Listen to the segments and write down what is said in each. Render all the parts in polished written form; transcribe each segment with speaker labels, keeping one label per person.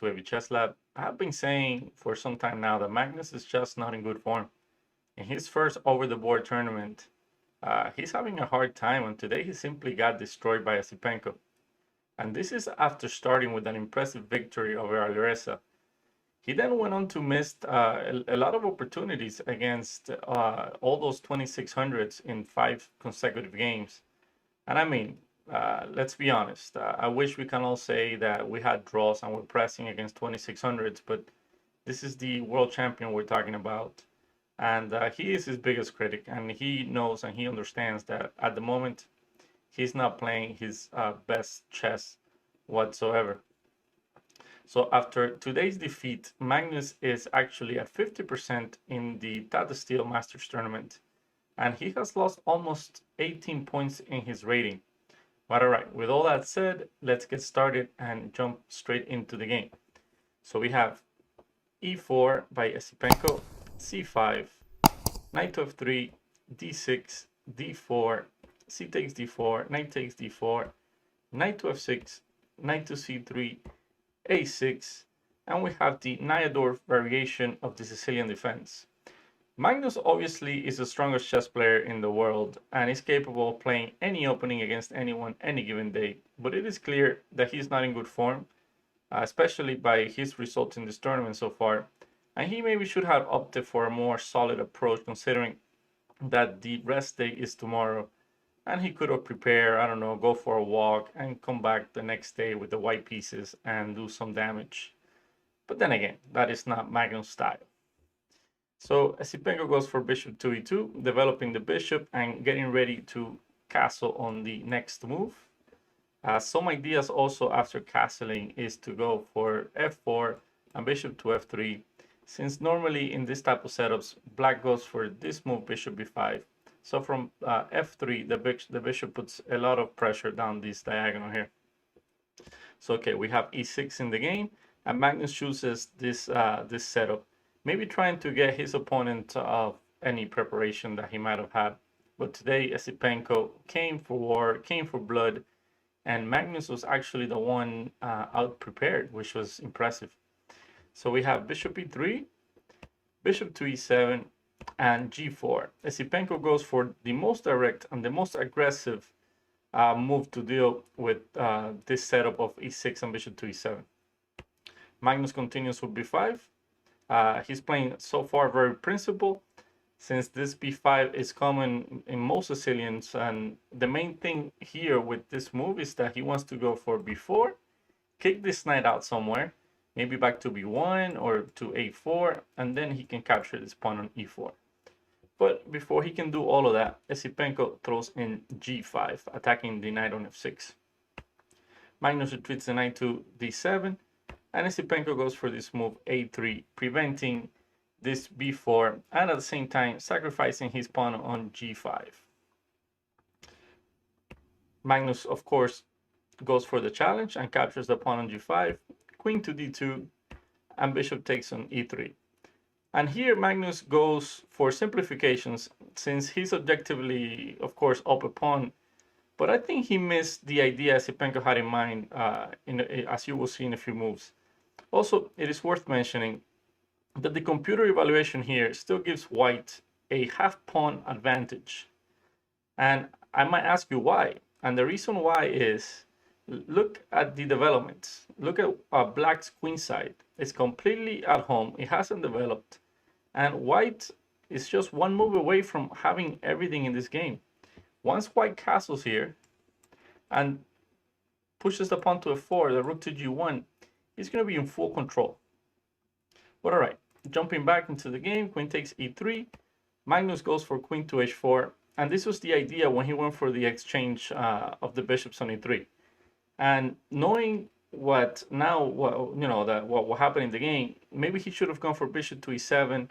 Speaker 1: to Heavy Chess Lab. I've been saying for some time now that Magnus is just not in good form. In his first over-the-board tournament, he's having a hard time, and today he simply got destroyed by Esipenko. And this is after starting with an impressive victory over Alireza. He then went on to miss a lot of opportunities against all those 2600s in 5 consecutive games. And I mean, let's be honest. I wish we can all say that we had draws and we're pressing against 2600s, but this is the world champion we're talking about. And he is his biggest critic, and he knows and he understands that at the moment, he's not playing his best chess whatsoever. So after today's defeat, Magnus is actually at 50% in the Tata Steel Masters tournament, and he has lost almost 18 points in his rating. But all right, with all that said, let's get started and jump straight into the game. So we have e4 by Esipenko, c5, knight to f3, d6, d4, c takes d4, knight takes d4, knight to f6, knight to c3, a6, and we have the Najadorf variation of the Sicilian defense. Magnus obviously is the strongest chess player in the world and is capable of playing any opening against anyone any given day, but it is clear that he's not in good form, especially by his results in this tournament so far, and he maybe should have opted for a more solid approach considering that the rest day is tomorrow, and he could have prepared, I don't know, go for a walk and come back the next day with the white pieces and do some damage. But then again, that is not Magnus' style. So Esipenko goes for bishop to e2, developing the bishop and getting ready to castle on the next move. Some ideas also after castling is to go for f4 and bishop to f3, since normally in this type of setups, black goes for this move, bishop b5. So from f3, the bishop puts a lot of pressure down this diagonal here. So okay, we have e6 in the game, and Magnus chooses this this setup, maybe trying to get his opponent of any preparation that he might have had. But today, Esipenko came for war, came for blood, and Magnus was actually the one out prepared, which was impressive. So we have bishop e3, bishop to e7, and g4. Esipenko goes for the most direct and the most aggressive move to deal with this setup of e6 and bishop to e7. Magnus continues with b5. He's playing so far very principled, since this b5 is common in most Sicilians, and the main thing here with this move is that he wants to go for b4, kick this knight out somewhere, maybe back to b1 or to a4, and then he can capture this pawn on e4. But before he can do all of that, Esipenko throws in g5, attacking the knight on f6. Magnus retreats the knight to d7, and Esipenko goes for this move a3, preventing this b4, and at the same time sacrificing his pawn on g5. Magnus, of course, goes for the challenge and captures the pawn on g5, queen to d2, and bishop takes on e3. And here Magnus goes for simplifications, since he's objectively, of course, up a pawn, but I think he missed the idea Esipenko had in mind, as you will see in a few moves. Also, it is worth mentioning that the computer evaluation here still gives white a half pawn advantage. And I might ask you why. And the reason why is, look at the developments. Look at black's queen side. It's completely at home. It hasn't developed. And white is just one move away from having everything in this game. Once white castles here and pushes the pawn to f4, the rook to g1, he's going to be in full control. But all right, jumping back into the game, queen takes e3. Magnus goes for queen to h4. And this was the idea when he went for the exchange of the bishops on e3. And knowing what happened in the game, maybe he should have gone for bishop to e7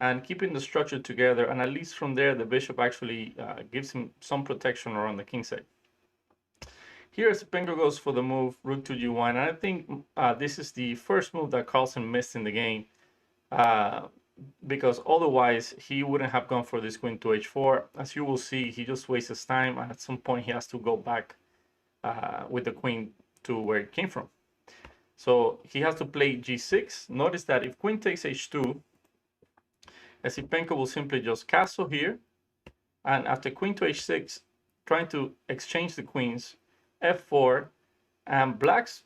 Speaker 1: and keeping the structure together. And at least from there, the bishop actually gives him some protection around the king side. Here, Esipenko goes for the move rook to g1, and I think this is the first move that Carlsen missed in the game, because otherwise he wouldn't have gone for this queen to h4. As you will see, he just wastes his time, and at some point he has to go back with the queen to where it came from. So he has to play g6. Notice that if queen takes h2, Esipenko will simply just castle here. And after queen to h6, trying to exchange the queens, f4, and black's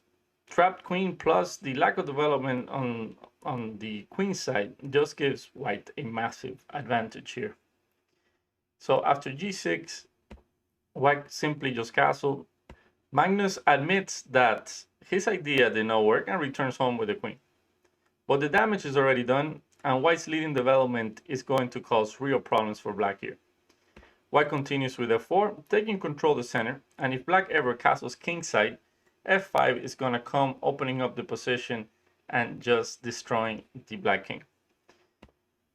Speaker 1: trapped queen plus the lack of development on the queen side just gives white a massive advantage here. So after g6, white simply just castle. Magnus admits that his idea did not work and returns home with the queen. But the damage is already done, and white's leading development is going to cause real problems for black here. White continues with f4, taking control of the center, and if black ever castles kingside, f5 is going to come, opening up the position and just destroying the black king.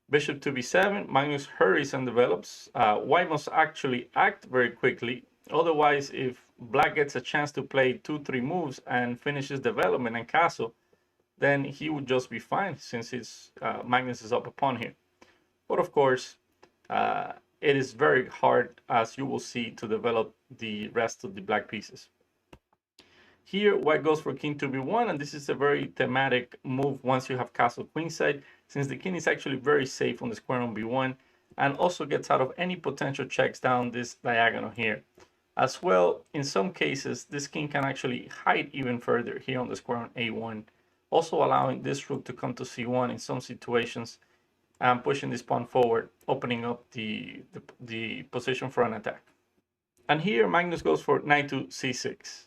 Speaker 1: Bishop to b7, Magnus hurries and develops. White must actually act very quickly, otherwise if black gets a chance to play 2-3 moves and finishes development and castle, then he would just be fine since his Magnus is up a pawn here. But of course, it is very hard, as you will see, to develop the rest of the black pieces. Here, white goes for king to b1, and this is a very thematic move once you have castle queenside, since the king is actually very safe on the square on b1, and also gets out of any potential checks down this diagonal here. As well, in some cases, this king can actually hide even further here on the square on a1, also allowing this rook to come to c1 in some situations, and pushing this pawn forward, opening up the position for an attack. And here Magnus goes for knight to c6.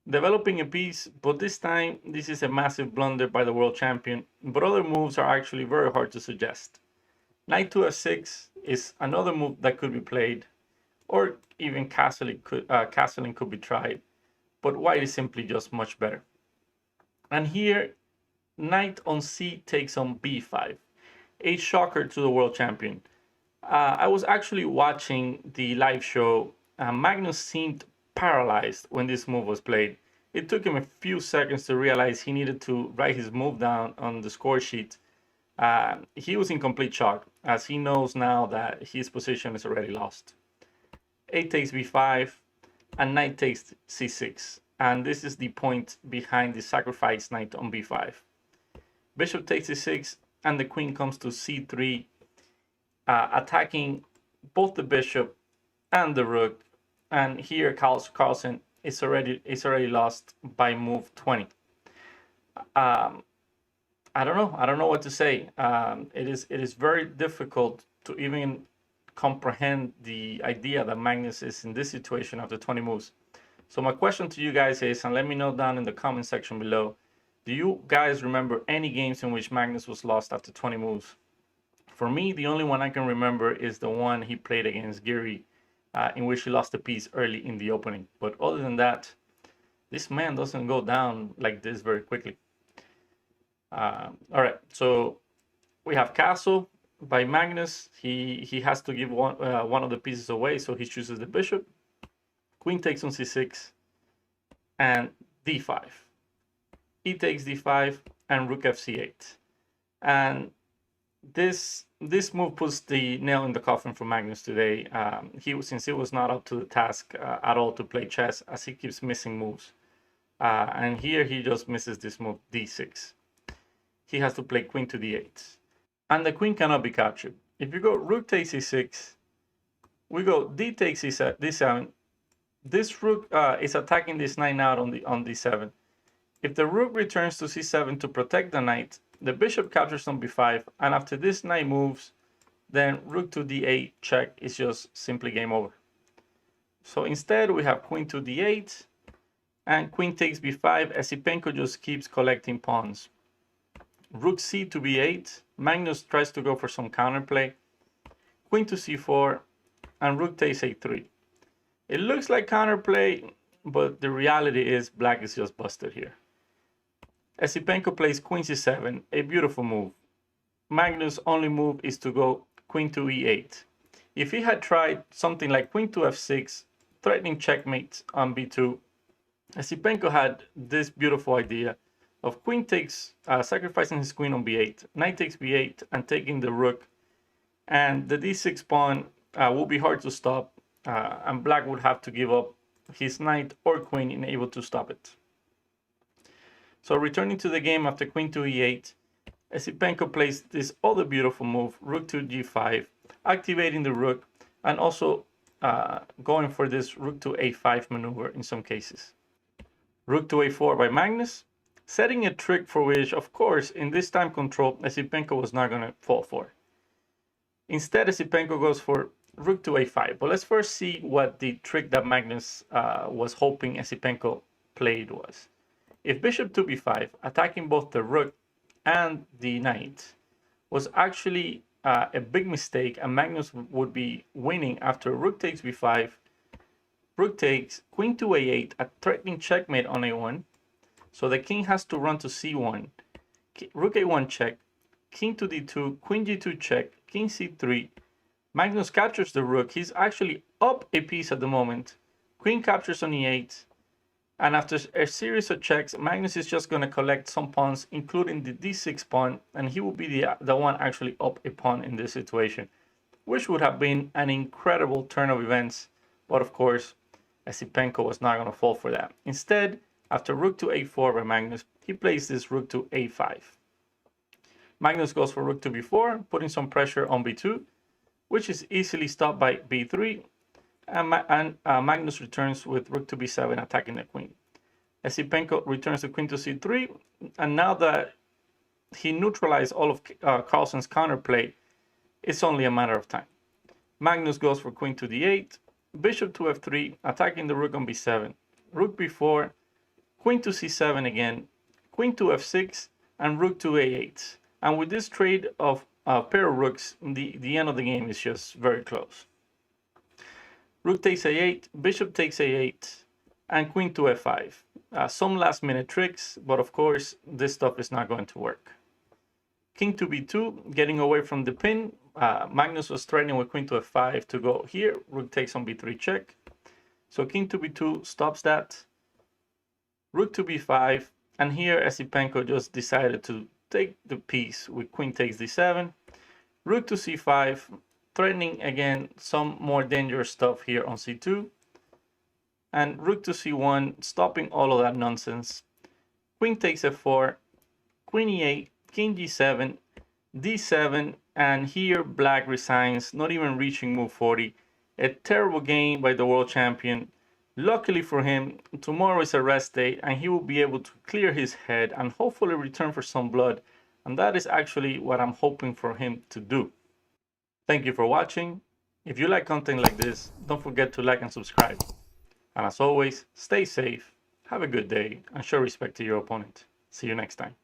Speaker 1: Developing a piece, but this time this is a massive blunder by the world champion, but other moves are actually very hard to suggest. Knight to f6 is another move that could be played, or even castling could be tried, but white is simply just much better. And here, knight on c takes on b5, a shocker to the world champion. I was actually watching the live show. Magnus seemed paralyzed when this move was played. It took him a few seconds to realize he needed to write his move down on the score sheet. He was in complete shock, as he knows now that his position is already lost. A takes b5, and knight takes c6. And this is the point behind the sacrifice knight on b5. Bishop takes c6, and the queen comes to c3, attacking both the bishop and the rook. And here Carlsen is already lost by move 20. I don't know what to say. It is very difficult to even comprehend the idea that Magnus is in this situation after 20 moves. So my question to you guys is, and let me know down in the comment section below, do you guys remember any games in which Magnus was lost after 20 moves? For me, the only one I can remember is the one he played against Giri, in which he lost a piece early in the opening. But other than that, this man doesn't go down like this very quickly. All right, so we have castle by Magnus. He has to give one of the pieces away, so he chooses the bishop. Queen takes on c6 and d5. E takes d5 and rook fc8. And this move puts the nail in the coffin for Magnus today. Since he was not up to the task at all to play chess, as he keeps missing moves. And here he just misses this move, d6. He has to play queen to d8. And the queen cannot be captured. If you go rook takes e6, we go d takes d7. This rook is attacking this knight out on d7. If the rook returns to c7 to protect the knight, the bishop captures on b5, and after this knight moves, then rook to d8 check is just simply game over. So instead we have queen to d8, and queen takes b5. Esipenko just keeps collecting pawns. Rook c to b8. Magnus tries to go for some counterplay. Queen to c4, and rook takes a3. It looks like counterplay, but the reality is black is just busted here. Esipenko plays queen c7, a beautiful move. Magnus' only move is to go queen to e8. If he had tried something like queen to f6, threatening checkmate on b2, Esipenko had this beautiful idea of queen takes, sacrificing his queen on b8, knight takes b8 and taking the rook, and the d6 pawn will be hard to stop, and black would have to give up his knight or queen in able to stop it. So returning to the game after queen to e8, Esipenko plays this other beautiful move, rook to g5, activating the rook, and also going for this rook to a5 maneuver in some cases. Rook to a4 by Magnus, setting a trick for which, of course, in this time control, Esipenko was not going to fall for. Instead, Esipenko goes for rook to a5. But let's first see what the trick that Magnus was hoping Esipenko played was. If bishop to b5, attacking both the rook and the knight, was actually a big mistake, and Magnus would be winning after rook takes b5, rook takes, queen to a8, a threatening checkmate on a1. So the king has to run to c1, rook a1 check, king to d2, queen g2 check, king c3. Magnus captures the rook. He's actually up a piece at the moment. Queen captures on e8. And after a series of checks, Magnus is just going to collect some pawns, including the d6 pawn, and he will be the one actually up a pawn in this situation, which would have been an incredible turn of events. But of course, Esipenko was not going to fall for that. Instead, after rook to a4 by Magnus, he plays this rook to a5. Magnus goes for rook to b4, putting some pressure on b2, which is easily stopped by b3, and Magnus returns with rook to b7, attacking the queen. Esipenko returns the queen to c3, and now that he neutralized all of Carlsen's counterplay, it's only a matter of time. Magnus goes for queen to d8, bishop to f3, attacking the rook on b7, rook b4, queen to c7 again, queen to f6, and rook to a8. And with this trade of a pair of rooks, the end of the game is just very close. Rook takes a8, bishop takes a8, and queen to f5. Some last minute tricks, but of course this stuff is not going to work. King to b2, getting away from the pin. Magnus was threatening with queen to f5 to go here. Rook takes on b3 check. So king to b2 stops that. Rook to b5, and here Esipenko just decided to take the piece with queen takes d7. Rook to c5, threatening again some more dangerous stuff here on c2. And rook to c1, stopping all of that nonsense. Queen takes f4, queen e8, king g7, d7, and here black resigns, not even reaching move 40. A terrible game by the world champion. Luckily for him, tomorrow is a rest day and he will be able to clear his head and hopefully return for some blood. And that is actually what I'm hoping for him to do. Thank you for watching. If you like content like this, don't forget to like and subscribe. And as always, stay safe, have a good day, and show respect to your opponent. See you next time.